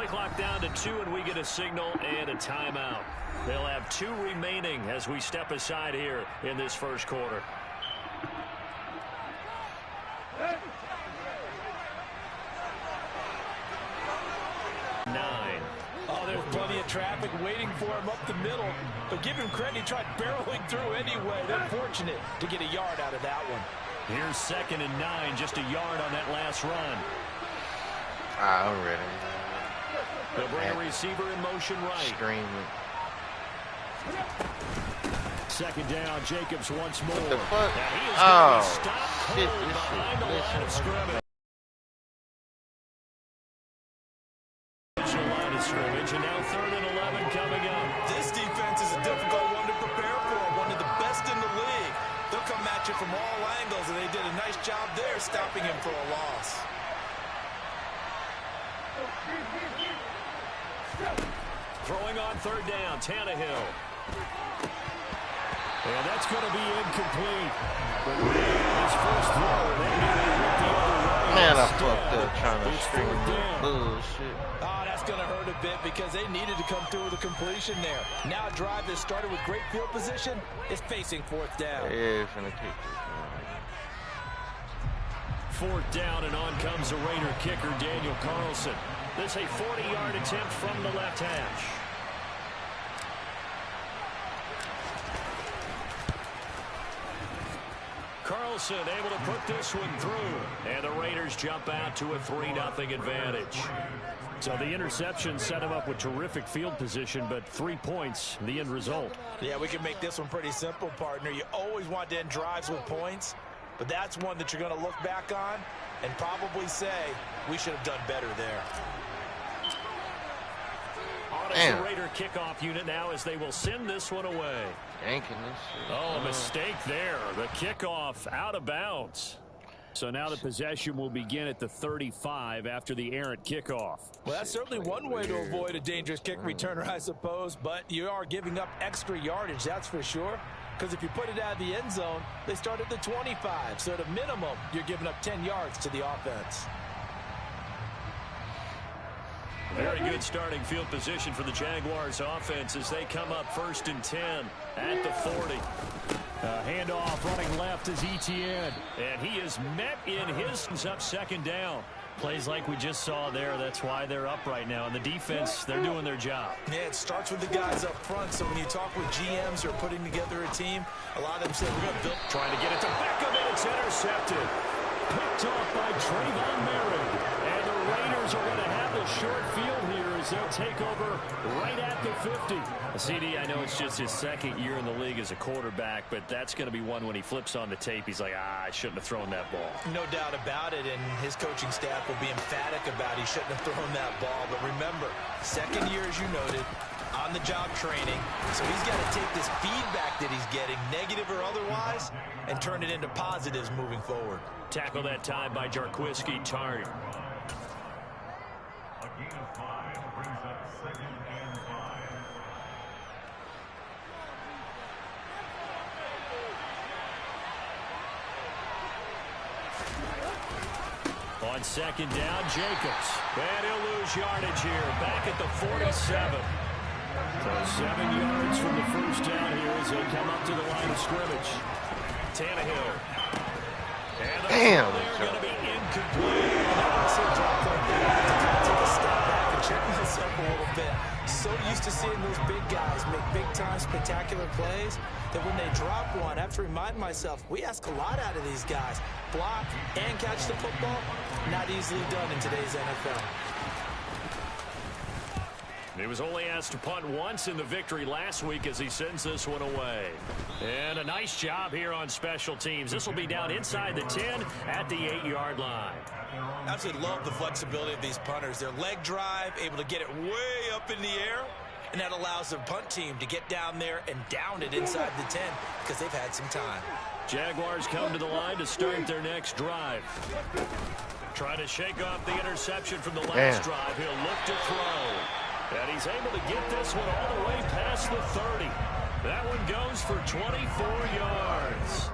Play clock down to 2, and we get a signal and a timeout. They'll have 2 remaining as we step aside here in this first quarter. There's plenty of traffic waiting for him up the middle. But give him credit, he tried barreling through anyway. They're fortunate to get a yard out of that one. Here's 2nd and 9, just a yard on that last run. Already. They'll bring a receiver in motion right. Screaming. 2nd down, Jacobs once more. What the fuck? Oh, shit, this behind the line of scrimmage. And now 3rd and 11 coming up. This defense is a difficult one to prepare for. One of the best in the league. They'll come at you from all angles, and they did a nice job there stopping him for a loss. Throwing on 3rd down, Tannehill. And that's going to be incomplete. But his first throw, man, I fucked up trying to string bullshit. That's going to hurt a bit because they needed to come through with a completion there. Now a drive that started with great field position is facing 4th down. Yeah, finna kick this 4th down, and on comes the Raider kicker, Daniel Carlson. This a 40-yard attempt from the left hash. Carlson able to put this one through, and the Raiders jump out to a 3-0 advantage. So the interception set him up with terrific field position, but 3 points, the end result. Yeah, we can make this one pretty simple, partner. You always want to end drives with points, but that's one that you're going to look back on and probably say, we should have done better there. On is the Raider kickoff unit now as they will send this one away. Oh, a mistake there. The kickoff out of bounds. So now the possession will begin at the 35 after the errant kickoff. Well, that's certainly one way to avoid a dangerous kick returner, I suppose, but you are giving up extra yardage, that's for sure. Because if you put it out of the end zone, they start at the 25. So at a minimum, you're giving up 10 yards to the offense. Very good starting field position for the Jaguars offense as they come up 1st and 10 at the 40. Handoff running left is Etienne, and he is met in his up 2nd down. Plays like we just saw there. That's why they're up right now. And the defense, they're doing their job. Yeah, it starts with the guys up front. So when you talk with GMs who are putting together a team, a lot of them say we're going to build. Trying to get it to Beckham, and it's intercepted. Picked off by Trayvon Merritt. And the Raiders are going to have the short field here as they'll take over right at the 50. CD, I know it's just his 2nd year in the league as a quarterback, but that's going to be one when he flips on the tape. He's like, I shouldn't have thrown that ball. No doubt about it, and his coaching staff will be emphatic about he shouldn't have thrown that ball. But remember, 2nd year, as you noted, on-the-job training. So he's got to take this feedback that he's getting, negative or otherwise, and turn it into positives moving forward. Tackle that time by Jarquiski Tartt. On 2nd down, Jacobs. And he'll lose yardage here. Back at the 47. So 7 yards from the first down here as they come up to the line of scrimmage. Tannehill. And damn. They're going to be incomplete. Take a step back and check myself a little bit. So used to seeing those big guys make big-time spectacular plays that when they drop one, I have to remind myself, we ask a lot out of these guys. Block and catch the football, not easily done in today's NFL. He was only asked to punt once in the victory last week as he sends this one away. And a nice job here on special teams. This will be down inside the 10 at the 8-yard line. I absolutely love the flexibility of these punters. Their leg drive, able to get it way up in the air, and that allows the punt team to get down there and down it inside the 10 because they've had some time. Jaguars come to the line to start their next drive. Trying to shake off the interception from the last drive. He'll look to throw. And he's able to get this one all the way past the 30. That one goes for 24 yards.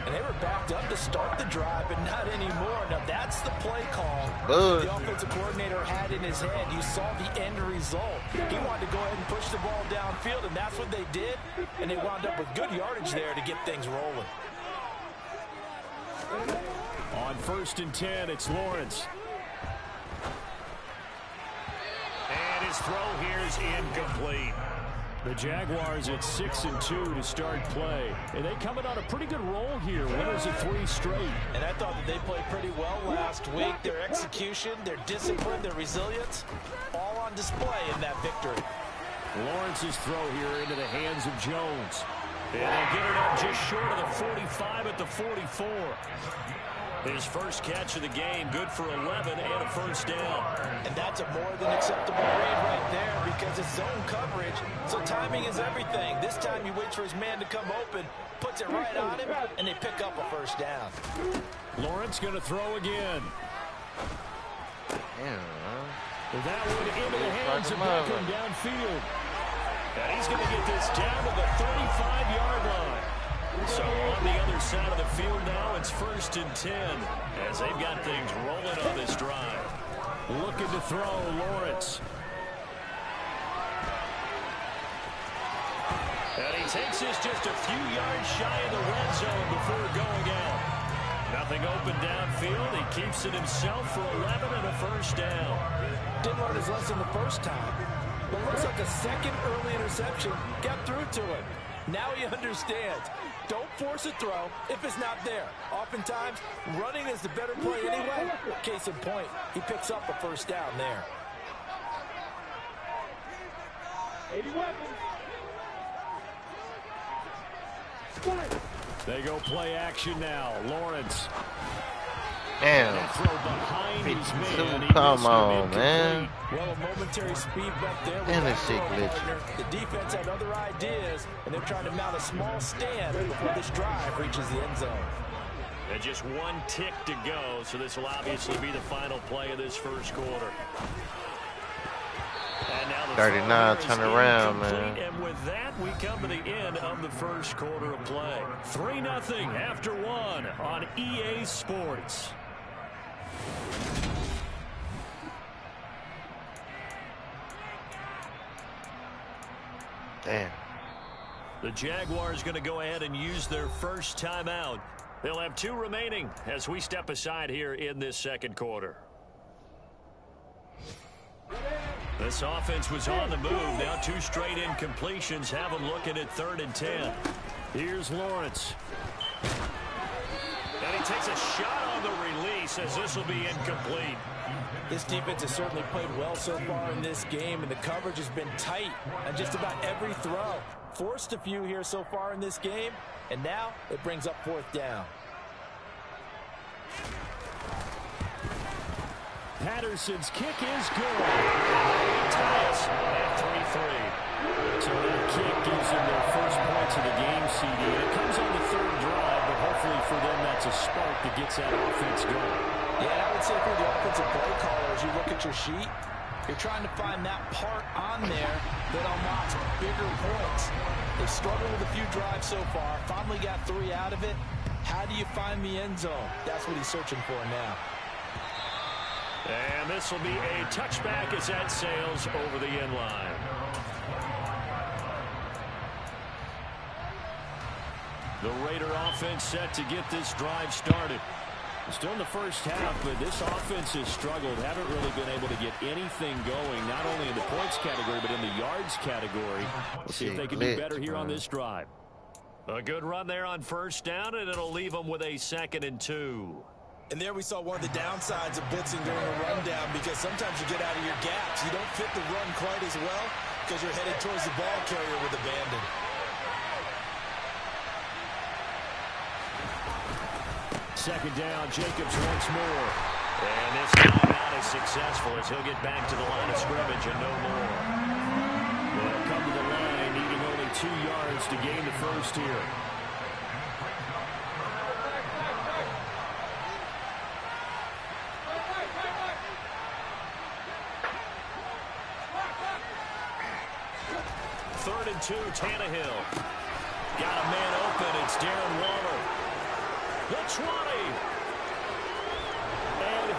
And they were backed up to start the drive, but not anymore. Now that's That's the play call the offensive coordinator had in his head. You saw the end result. He wanted to go ahead and push the ball downfield, and that's what they did. And they wound up with good yardage there to get things rolling. On 1st and 10, it's Lawrence. And his throw here is incomplete. The Jaguars at 6-2 to start play. And they coming on a pretty good roll here. Winners of 3 straight. And I thought that they played pretty well last week. Their execution, their discipline, their resilience, all on display in that victory. Lawrence's throw here into the hands of Jones. And they get it up just short of the 45 at the 44. His first catch of the game, good for 11 and a first down. And that's a more than acceptable read right there because it's zone coverage, so timing is everything. This time he waits for his man to come open, puts it right on him, and they pick up a first down. Lawrence going to throw again. Yeah. That one into the hands of Beckham downfield. And he's going to get this down to the 35-yard line. So on the other side of the field now, it's 1st and 10 as they've got things rolling on this drive. Looking to throw, Lawrence. And he takes this just a few yards shy of the red zone before going out. Nothing open downfield. He keeps it himself for 11 and a first down. Didn't learn his lesson the first time, but looks like a second early interception got through to him. Now he understands. Don't force a throw if it's not there. Oftentimes, running is the better play anyway. Case in point, he picks up a first down there. 81. They go play action now. Lawrence. Damn. Come on, man. Well, a momentary speed bump there. And this shit glitchy. The defense had other ideas, and they're trying to mount a small stand before this drive reaches the end zone. And just one tick to go, so this will obviously be the final play of this first quarter. And now the 39, turn around, man. And with that, we come to the end of the first quarter of play. 3-0 after 1 on EA Sports. Damn. The Jaguars going to go ahead and use their first timeout. They'll have 2 remaining as we step aside here in this second quarter. This offense was on the move. Now 2 straight incompletions have them looking at 3rd and 10. Here's Lawrence. And he takes a shot on the release as this will be incomplete. This defense has certainly played well so far in this game, and the coverage has been tight on just about every throw. Forced a few here so far in this game, and now it brings up 4th down. Patterson's kick is good. Ties at 3-3. So that kick gives them their first points of the game, CD. It comes on the 3rd drive, but hopefully for them that's a spark that gets that offense going. Yeah, I would say for the offensive play caller, as you look at your sheet, you're trying to find that part on there that unlocks bigger points. They've struggled with a few drives so far, finally got 3 out of it. How do you find the end zone? That's what he's searching for now. And this will be a touchback as that sails over the end line. The Raider offense set to get this drive started. Still in the first half, but this offense has struggled. Haven't really been able to get anything going, not only in the points category, but in the yards category. We'll see if they can do better here on this drive. A good run there on 1st down, and it'll leave them with a 2nd and 2. And there we saw one of the downsides of blitzing during a rundown, because sometimes you get out of your gaps. You don't fit the run quite as well because you're headed towards the ball carrier with abandon. Second down, Jacobs once more. And this time not as successful as he'll get back to the line of scrimmage and no more. They'll come to the line needing only 2 yards to gain the first here. Third and 2, Tannehill. Got a man open. It's Darren Waller. The 20. And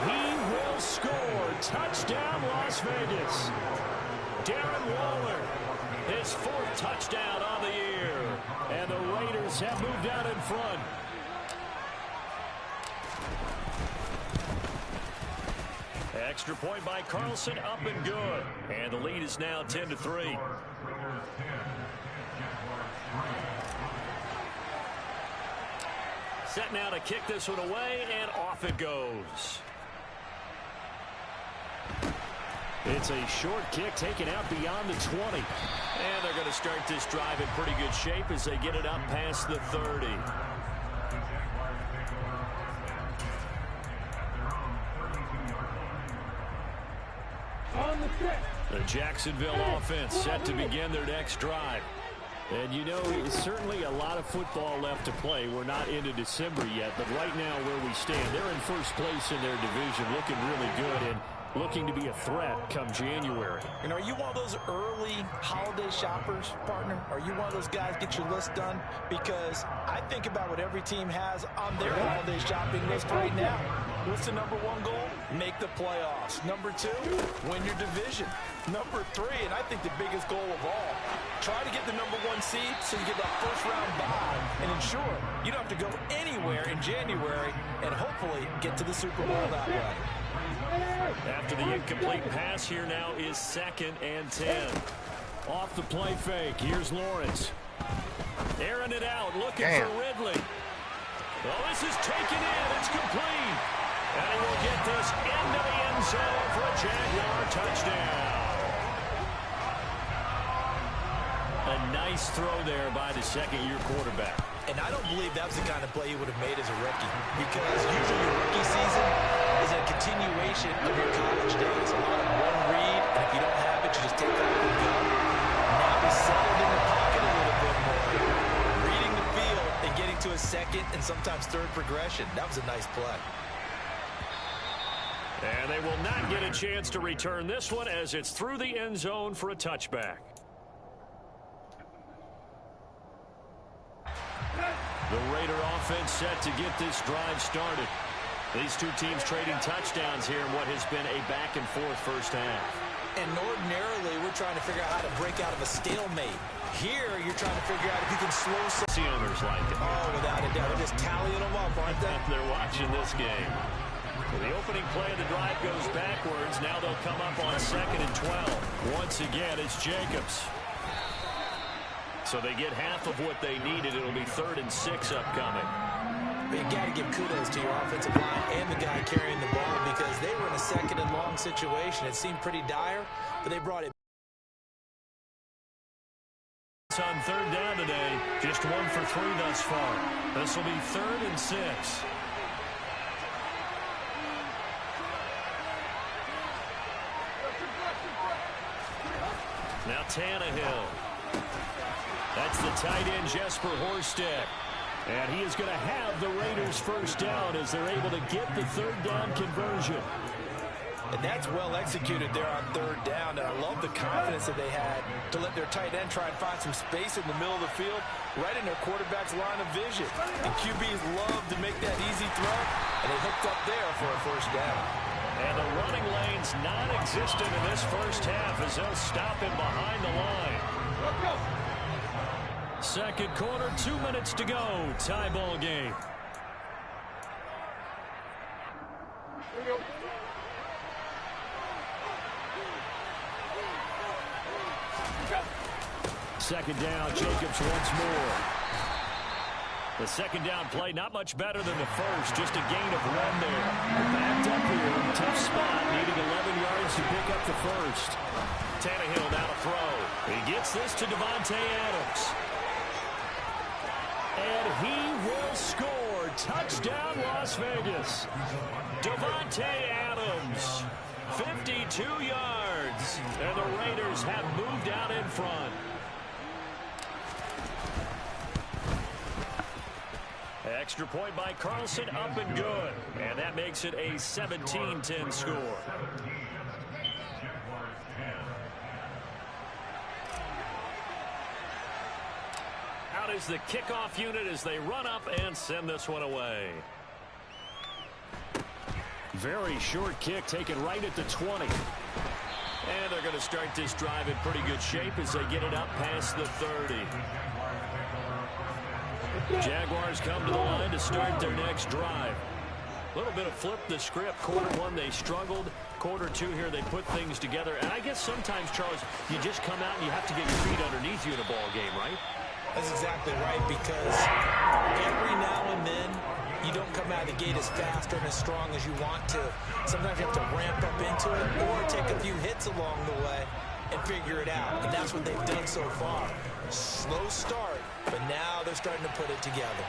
Touchdown, Las Vegas. Darren Waller, his 4th touchdown on the year. And the Raiders have moved out in front. Extra point by Carlson, up and good. And the lead is now 10-3. Set now to kick this one away, and off it goes. It's a short kick taken out beyond the 20. And they're going to start this drive in pretty good shape as they get it up past the 30. The Jacksonville offense set to begin their next drive. And you know, certainly a lot of football left to play. We're not into December yet, but right now where we stand, they're in first place in their division, looking really good and looking to be a threat come January. And are you one of those early holiday shoppers, partner? Are you one of those guys get your list done? Because I think about what every team has on their holiday shopping list right now. What's the number 1 goal? Make the playoffs. Number 2, win your division. Number 3, and I think the biggest goal of all, try to get the number 1 seed so you get that first-round bye and ensure you don't have to go anywhere in January and hopefully get to the Super Bowl that way. After the incomplete pass, here now is 2nd and 10. Off the play fake, here's Lawrence. Airing it out, looking for Ridley. Well, this is taken in, it's complete. And he will get this into the end zone for a Jaguar touchdown. A nice throw there by the second-year quarterback. And I don't believe that was the kind of play he would have made as a rookie, because usually your rookie season is a continuation of your college days. A lot of one read, and if you don't have it, you just take off and go. Now he's settled in the pocket a little bit more, reading the field and getting to a second and sometimes third progression. That was a nice play. And they will not get a chance to return this one as it's through the end zone for a touchback. The Raider offense set to get this drive started. These two teams trading touchdowns here in what has been a back-and-forth first half. And ordinarily, we're trying to figure out how to break out of a stalemate. Here, you're trying to figure out if you can slow some. The owners like it. Oh, without a doubt. They're just tallying them up, aren't they? They're watching this game. Well, the opening play of the drive goes backwards. Now they'll come up on 2nd and 12. Once again, it's Jacobs. So they get half of what they needed. It'll be 3rd and 6 upcoming. But you got to give kudos to your offensive line and the guy carrying the ball, because they were in a 2nd and long situation. It seemed pretty dire, but they brought it. It's on 3rd down today. Just 1 for 3 thus far. This will be 3rd and 6. Now Tannehill. That's the tight end, Jesper Horsted. And he is going to have the Raiders first down as they're able to get the 3rd down conversion. And that's well executed there on 3rd down. And I love the confidence that they had to let their tight end try and find some space in the middle of the field, right in their quarterback's line of vision. And QBs love to make that easy throw, and they hooked up there for a first down. And the running lane's non-existent in this first half as they'll stop him behind the line. Second quarter, 2 minutes to go. Tie ball game. Second down, Jacobs once more. The second down play, not much better than the first, just a gain of 1 there. Backed up here, tough spot, needing 11 yards to pick up the first. Tannehill now to throw. He gets this to Davante Adams. And he will score. Touchdown, Las Vegas. Davante Adams, 52 yards. And the Raiders have moved out in front. Extra point by Carlson, up and good. And that makes it a 17-10 score. Out is the kickoff unit as they run up and send this one away. Very short kick taken right at the 20. And they're going to start this drive in pretty good shape as they get it up past the 30. Jaguars come to the line to start their next drive. A little bit of flip the script. Quarter one, they struggled. Quarter two here, they put things together. And I guess sometimes, Charles, you just come out and you have to get your feet underneath you in a ball game, right? That's exactly right, because every now and then you don't come out of the gate as fast and as strong as you want to. Sometimes you have to ramp up into it or take a few hits along the way and figure it out. And that's what they've done so far. Slow start, but now they're starting to put it together.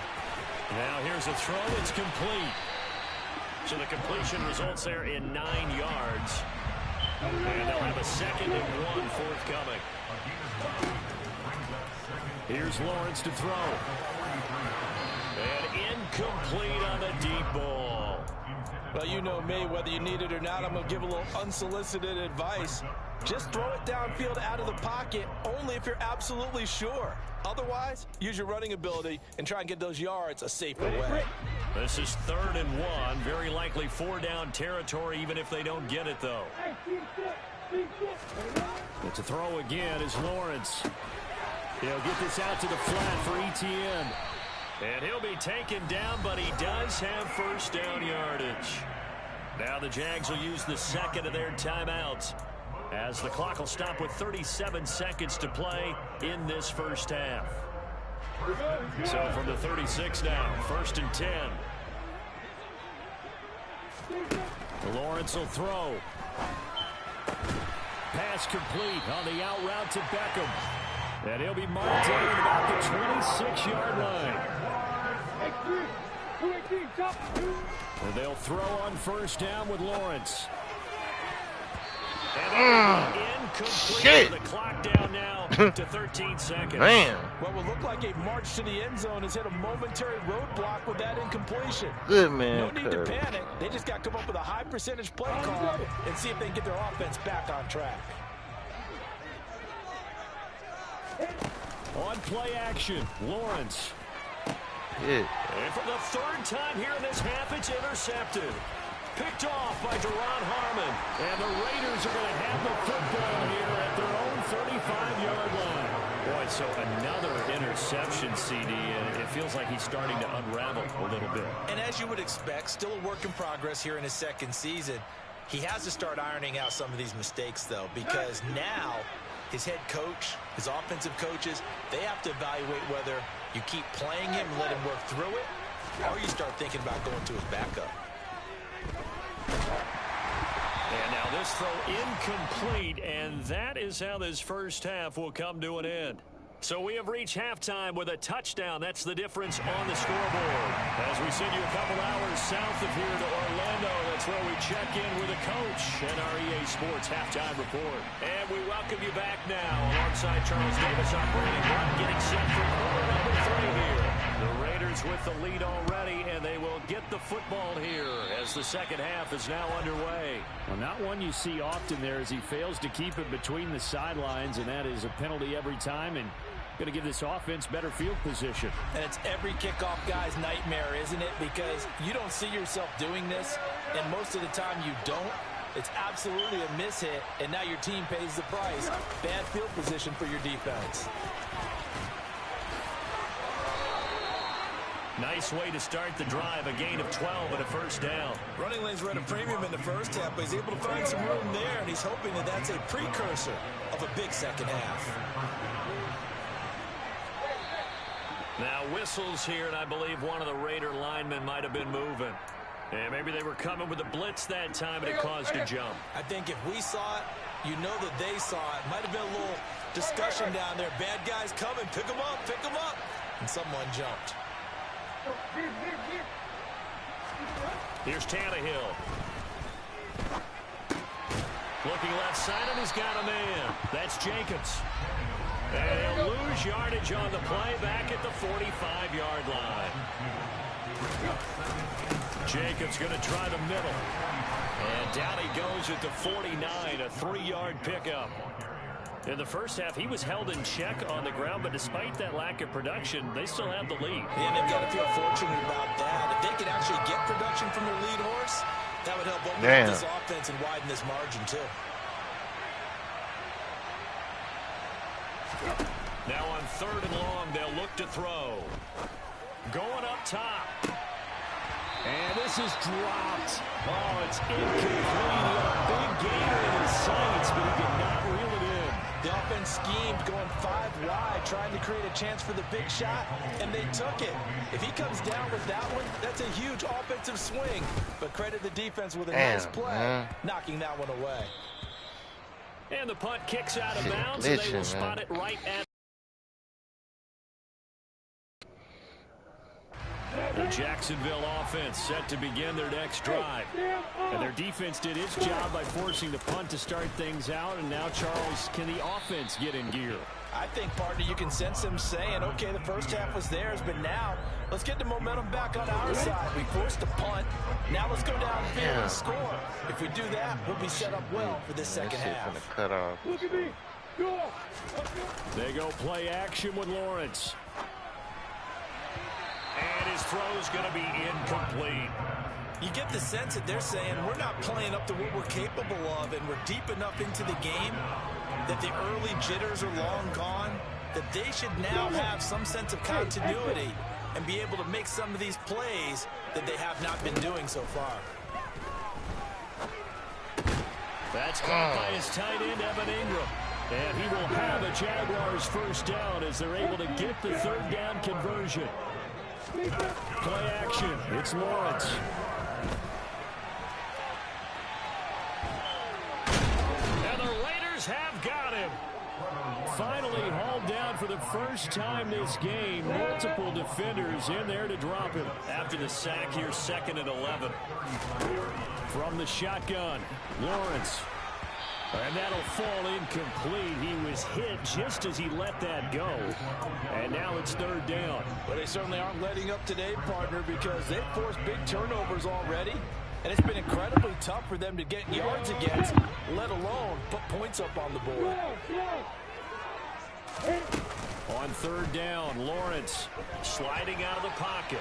Now here's a throw. It's complete. So the completion results there in 9 yards. And they'll have a 2nd and 1 forthcoming. Here's Lawrence to throw. And incomplete on the deep ball. Well, you know me, whether you need it or not, I'm going to give a little unsolicited advice. Just throw it downfield out of the pocket, only if you're absolutely sure. Otherwise, use your running ability and try and get those yards a safer way. This is 3rd and 1. Very likely 4-down territory, even if they don't get it, though. It's a throw again is Lawrence. He'll get this out to the flat for Etienne. And he'll be taken down, but he does have 1st down yardage. Now the Jags will use the 2nd of their timeouts, as the clock will stop with 37 seconds to play in this first half. So from the 36 now, 1st and 10. Lawrence will throw. Pass complete on the out route to Beckham. And he'll be marked down at about the 26-yard line. And they'll throw on 1st down with Lawrence. And incomplete. The clock down now to 13 seconds. Man. What will look like a march to the end zone has hit a momentary roadblock with that incompletion. Good man. No need to panic. They just got to come up with a high percentage play call and see if they can get their offense back on track. On play action, Lawrence. Yeah. And for the 3rd time here in this half, it's intercepted. Picked off by Duron Harmon. And the Raiders are going to have the football here at their own 35-yard line. Boy, so another interception, CD, and it feels like he's starting to unravel a little bit. And as you would expect, still a work in progress here in his 2nd season. He has to start ironing out some of these mistakes, though, because now his head coach, his offensive coaches, they have to evaluate whether you keep playing him and let him work through it, or you start thinking about going to his backup. And now this throw incomplete, and that is how this first half will come to an end. So we have reached halftime with a touchdown. That's the difference on the scoreboard. As we send you a couple hours south of here to Orlando, that's where we check in with the coach and our EA Sports halftime report. And we welcome you back now alongside Charles Davis operating one, getting set for quarter number 3 here. The Raiders with the lead already, and they will get the football here as the second half is now underway. Well, not one you see often there as he fails to keep it between the sidelines, and that is a penalty every time, and going to give this offense better field position. And it's every kickoff guy's nightmare, isn't it? Because you don't see yourself doing this, and most of the time you don't. It's absolutely a mishit, and now your team pays the price. Bad field position for your defense. Nice way to start the drive, a gain of 12 and a 1st down. Running lanes were at a premium in the first half, but he's able to find some room there, and he's hoping that that's a precursor of a big second half. Now whistles here, and I believe one of the Raider linemen might have been moving. And maybe they were coming with a blitz that time, and it caused a jump. I think if we saw it, you know that they saw it. Might have been a little discussion down there. Bad guys coming, pick them up, pick them up. And someone jumped. Here's Tannehill. Looking left side, and he's got a man. That's Jacobs. And he'll lose yardage on the play back at the 45-yard line. Jacobs going to try the middle. And down he goes at the 49, a 3-yard pickup. In the first half, he was held in check on the ground, but despite that lack of production, they still have the lead. And they've got to feel fortunate about that. If they can actually get production from their lead horse, That would help open up this offense and widen this margin, too. Now on 3rd and long, they'll look to throw. Going up top. And this is dropped. Oh, it's incomplete. He had a big gainer in his sights, but he did not reel it in. The offense schemed, going 5 wide, trying to create a chance for the big shot, and they took it. If he comes down with that one, that's a huge offensive swing. But credit the defense with a nice play, knocking that one away. And the punt kicks out of bounds, and they will spot it right at the Jacksonville offense set to begin their next drive. And their defense did its job by forcing the punt to start things out. And now, Charles, can the offense get in gear? I think, partner, you can sense them saying, okay, the first half was theirs, but now let's get the momentum back on our side. We forced a punt. Now let's go downfield and score. If we do that, we'll be set up well for this second half. Cut off. Look at me. Go. They go play action with Lawrence. And his throw's going to be incomplete. You get the sense that they're saying we're not playing up to what we're capable of, and we're deep enough into the game that the early jitters are long gone, that they should now have some sense of continuity and be able to make some of these plays that they have not been doing so far. That's caught by his tight end, Evan Ingram. And he will have a Jaguars first down as they're able to get the 3rd down conversion. Play action. It's Lawrence. And the Raiders have got him. Finally hauled down for the first time this game. Multiple defenders in there to drop him. After the sack here, 2nd and 11. From the shotgun, Lawrence. And that'll fall incomplete. He was hit just as he let that go. And now it's 3rd down. Well, they certainly aren't letting up today, partner, because they've forced big turnovers already. And it's been incredibly tough for them to get yards against, let alone put points up on the board. On 3rd down, Lawrence sliding out of the pocket.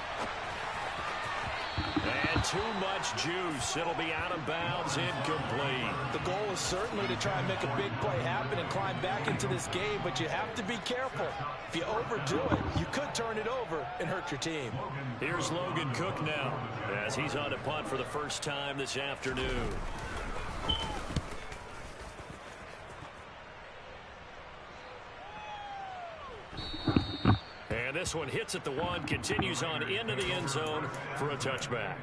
And too much juice. It'll be out of bounds, incomplete. The goal is certainly to try and make a big play happen and climb back into this game, but you have to be careful. If you overdo it, you could turn it over and hurt your team. Here's Logan Cook now as he's on to punt for the first time this afternoon. And this one hits at the 1, continues on into the end zone for a touchback.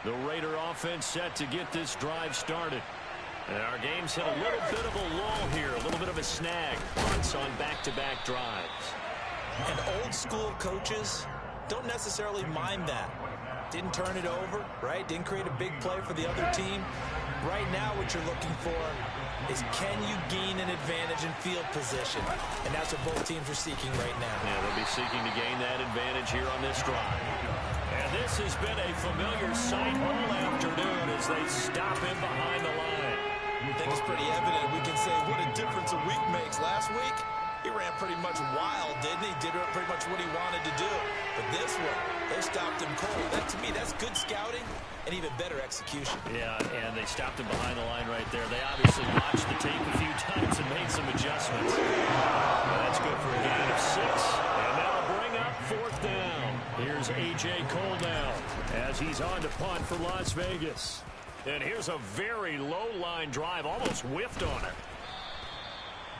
The Raider offense set to get this drive started. And our game's hit a little bit of a lull here, a little bit of a snag. Punts on back-to-back drives. And old-school coaches don't necessarily mind that. Didn't turn it over, right? Didn't create a big play for the other team. Right now what you're looking for is can you gain an advantage in field position? And that's what both teams are seeking right now. Yeah, they'll be seeking to gain that advantage here on this drive. And this has been a familiar sight all afternoon as they stop him behind the line. I think it's pretty evident. We can say what a difference a week makes. Last week, he ran pretty much wild, didn't he? Did pretty much what he wanted to do. But this one, they stopped him cold. That, to me, that's good scouting and even better execution. Yeah, and they stopped him behind the line right there. They obviously watched the tape a few times and made some adjustments. Well, that's good for a gain of 6. And that'll bring up 4th down. Here's A.J. Cole now as he's on to punt for Las Vegas. And here's a very low-line drive, almost whiffed on it.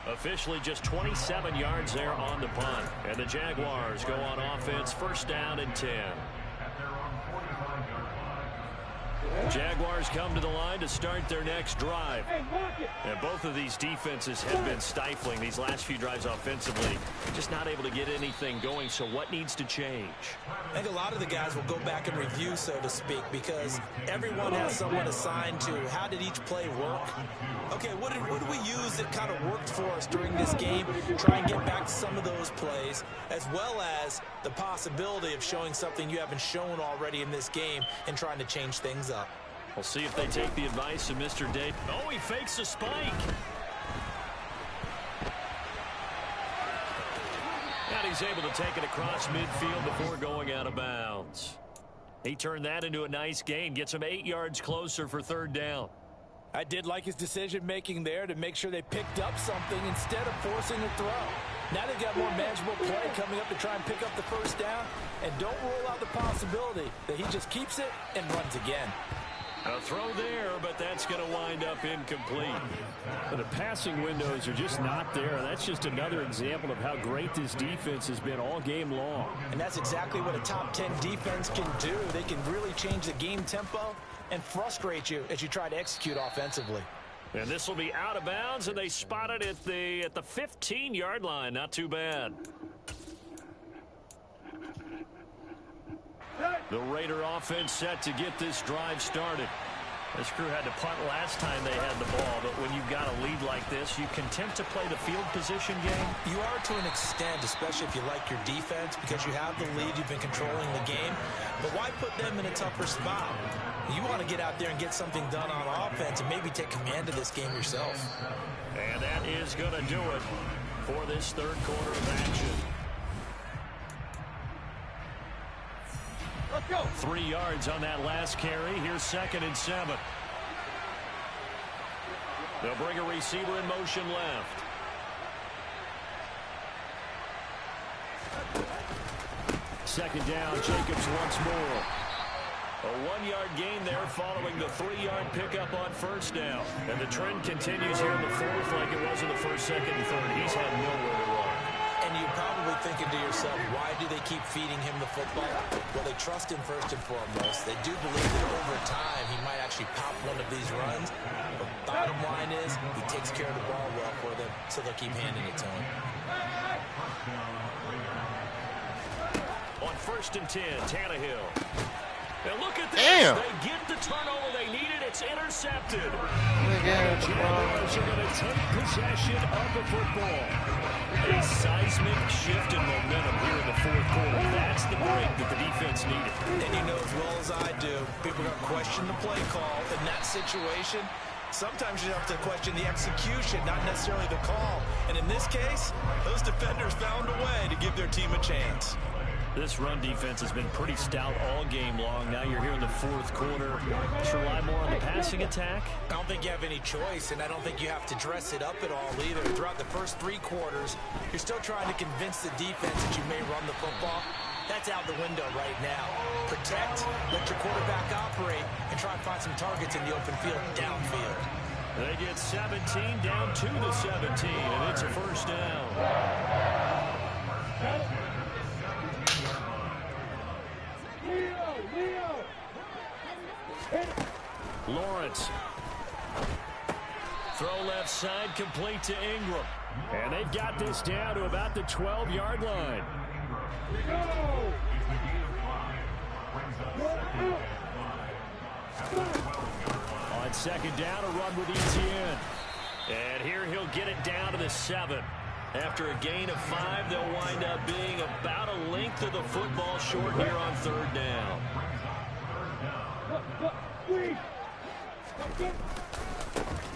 Officially just 27 yards there on the punt. And the Jaguars go on offense, 1st down and 10. Jaguars come to the line to start their next drive. And both of these defenses have been stifling these last few drives offensively. Just not able to get anything going, so what needs to change? I think a lot of the guys will go back and review, so to speak, because everyone has someone assigned to how did each play work. Okay, what did we use that kind of worked for us during this game? Try and get back to some of those plays, as well as the possibility of showing something you haven't shown already in this game and trying to change things up. We'll see if they take the advice of Mr. Day. Oh, he fakes a spike. And he's able to take it across midfield before going out of bounds. He turned that into a nice gain, gets him 8 yards closer for third down. I did like his decision-making there to make sure they picked up something instead of forcing a throw. Now they've got more manageable play coming up to try and pick up the first down, and don't rule out the possibility that he just keeps it and runs again. A throw there, but that's going to wind up incomplete. The passing windows are just not there. That's just another example of how great this defense has been all game long. And that's exactly what a top 10 defense can do. They can really change the game tempo and frustrate you as you try to execute offensively. And this will be out of bounds, and they spot it at the 15-yard line. Not too bad. The Raider offense set to get this drive started. This crew had to punt last time they had the ball, but when you've got a lead like this, you can tend to play the field position game. You are to an extent, especially if you like your defense, because you have the lead, you've been controlling the game. But why put them in a tougher spot? You want to get out there and get something done on offense and maybe take command of this game yourself. And that is going to do it for this third quarter of action. Let's go. 3 yards on that last carry. Here's 2nd and 7. They'll bring a receiver in motion left. Second down, Jacobs once more. A 1-yard gain there following the 3-yard pickup on first down. And the trend continues here in the fourth like it was in the first, second, and third. He's had nowhere to run. And you're probably thinking to yourself, why do they keep feeding him the football? Well, they trust him first and foremost. They do believe that over time he might actually pop one of these runs. But bottom line is he takes care of the ball well for them, so they'll keep handing it to him. On 1st and 10, Tannehill. And look at this. Damn. They get the turnover they needed. It's intercepted. Again, The Jaguars are going to take possession of the football. A seismic shift in momentum here in the fourth quarter. That's the break that the defense needed. And you know as well as I do, people are going to question the play call in that situation. Sometimes you have to question the execution, not necessarily the call. And in this case, those defenders found a way to give their team a chance. This run defense has been pretty stout all game long. Now you're here in the fourth quarter. Just rely more on the passing attack. I don't think you have any choice, and I don't think you have to dress it up at all either. Throughout the first 3 quarters, you're still trying to convince the defense that you may run the football. That's out the window right now. Protect, let your quarterback operate, and try and find some targets in the open field downfield. They get 17 down to the 17, and it's a first down. Lawrence. Throw left side, complete to Ingram. And they've got this down to about the 12-yard line. On second down, a run with Etienne. And here he'll get it down to the 7. After a gain of 5, they'll wind up being about a length of the football short here on third down.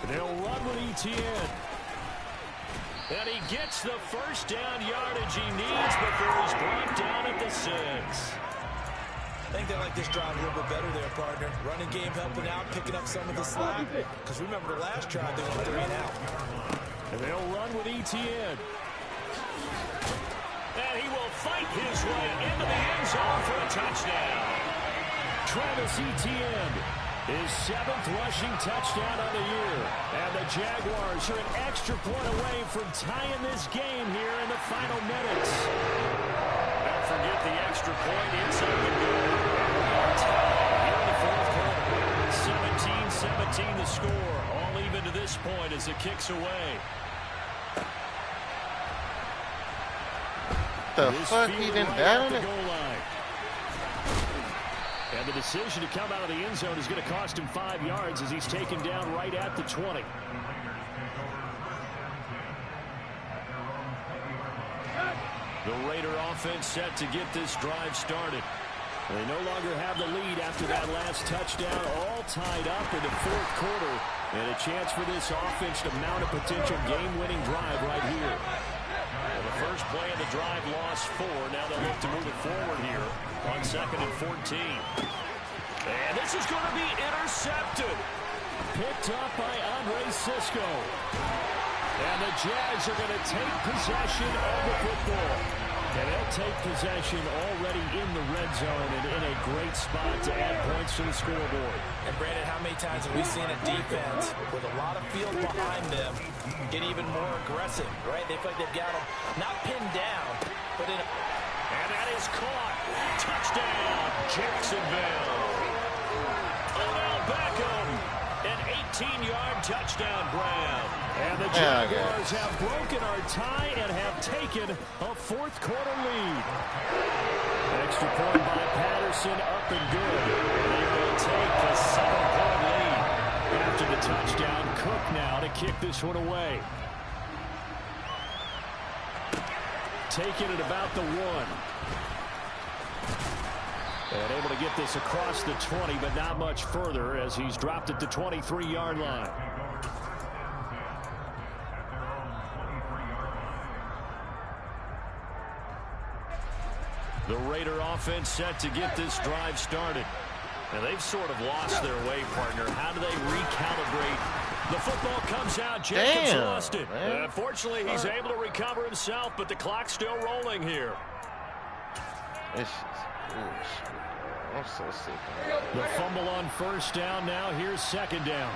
They'll run with Etienne. And he gets the first down yardage he needs before he's brought down at the 6. I think they like this drive a little bit better there, partner. Running game helping out, picking up some of the slack. Because remember the last drive, they went 3 and out. And they'll run with Etienne. And he will fight his way into the end zone for a touchdown. Travis Etienne, his 7th rushing touchdown of the year. And the Jaguars are an extra point away from tying this game here in the final minutes. Don't forget the extra point inside the goal. Here in the fourth quarter, 17-17 the score. All even to this point as it kicks away. The fuck, he didn't down it? And the decision to come out of the end zone is going to cost him 5 yards as he's taken down right at the 20. The Raider offense set to get this drive started. They no longer have the lead after that last touchdown, all tied up in the fourth quarter. And a chance for this offense to mount a potential game-winning drive right here. Well, the first play of the drive lost 4. Now they'll look to move it forward here on 2nd and 14. And this is going to be intercepted. Picked up by Andre Cisco. And the Jags are going to take possession of the football. And they'll take possession already in the red zone and in a great spot to add points to the scoreboard. And Brandon, how many times have we seen a defense with a lot of field behind them get even more aggressive, right? They feel like they've got them not pinned down, but in a... And that is caught. Touchdown, Jacksonville. Odell Beckham. An 18-yard touchdown grab. And the Jaguars have broken our tie and have taken a fourth-quarter lead. Extra point by Patterson, up and good. They will take a 7-point lead. After the touchdown, Cook now to kick this one away. Taking it about the 1. And able to get this across the 20, but not much further as he's dropped at the 23-yard line. The Raider offense set to get this drive started. And they've sort of lost their way, partner. How do they recalibrate? The football comes out. Jacobs lost it. Fortunately, he's able to recover himself, but the clock's still rolling here. I'm so sick. The fumble on first down. Now here's second down.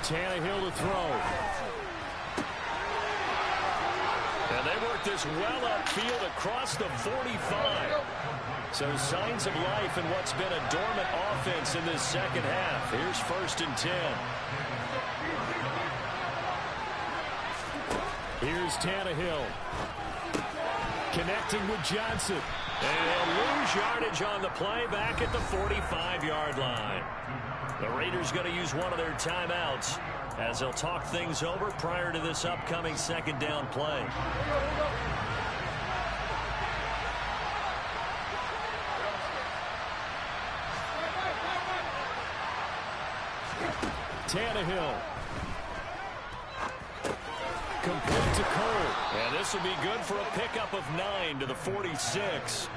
Tannehill to throw. And they work this well upfield across the 45. So signs of life in what's been a dormant offense in this second half. Here's 1st and 10. Here's Tannehill. Connecting with Johnson. And he'll lose yardage on the play back at the 45-yard line. The Raiders going to use one of their timeouts as they'll talk things over prior to this upcoming second down play. Tannehill. Complete to Cole. And this will be good for a pickup of 9 to the 46.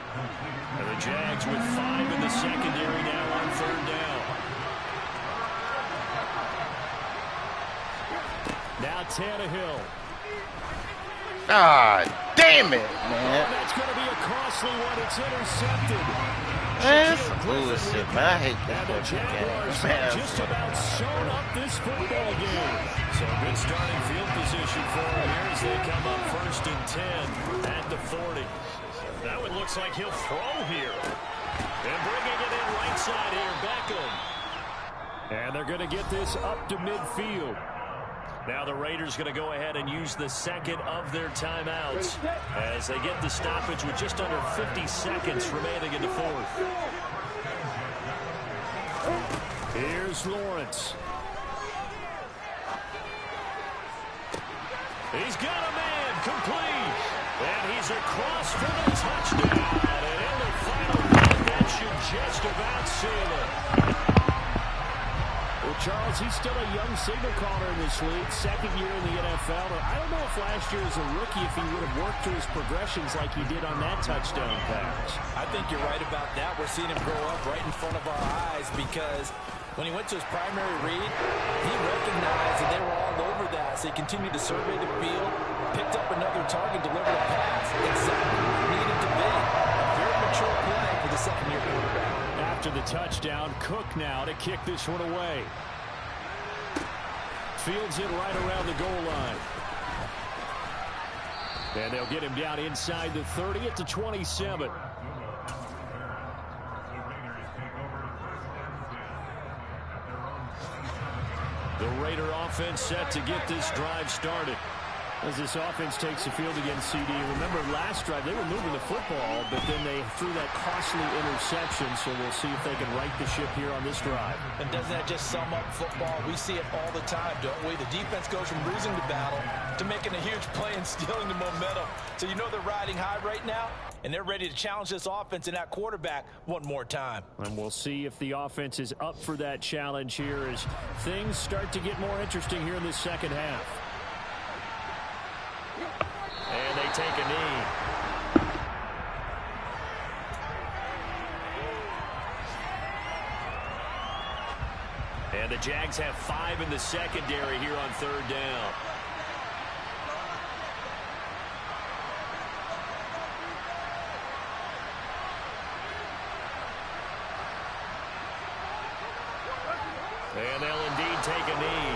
And the Jags with 5 in the secondary now on 3rd down. Now Tannehill. Ah, damn it, man. Oh, that's going to be a costly one. It's intercepted. That's bullshit, man. I hate And the this Jaguars fucking game. have just about sewn up this football game. So good starting field position for him here as they come up 1st and 10 at the 40. That one looks like he'll throw here. And bringing it in right side here, Beckham. And they're going to get this up to midfield. Now the Raiders going to go ahead and use the second of their timeouts as they get the stoppage with just under 50 seconds remaining in the 4th. Here's Lawrence. He's got a man complete. And he's across for the touchdown. And in the final minute, that should just about seal it. Well, Charles, he's still a young signal caller in this league, 2nd year in the NFL. I don't know if last year as a rookie if he would have worked through his progressions like he did on that touchdown pass. I think you're right about that. We're seeing him grow up right in front of our eyes because when he went to his primary read, he recognized that they were all over that. So he continued to survey the field, picked up another target, delivered a pass. Exactly what it needed to be. A very mature play for the second-year quarterback. After the touchdown, Cook now to kick this one away. Fields it right around the goal line. And they'll get him down inside the 30 at the 27. The Raider offense set to get this drive started. As this offense takes the field against CD, remember last drive they were moving the football, but then they threw that costly interception, so we'll see if they can right the ship here on this drive. And doesn't that just sum up football? We see it all the time, don't we? The defense goes from losing the battle to making a huge play and stealing the momentum. So you know they're riding high right now, and they're ready to challenge this offense and that quarterback one more time. And we'll see if the offense is up for that challenge here as things start to get more interesting here in the second half. take a knee. And the Jags have 5 in the secondary here on 3rd down. And they'll indeed take a knee.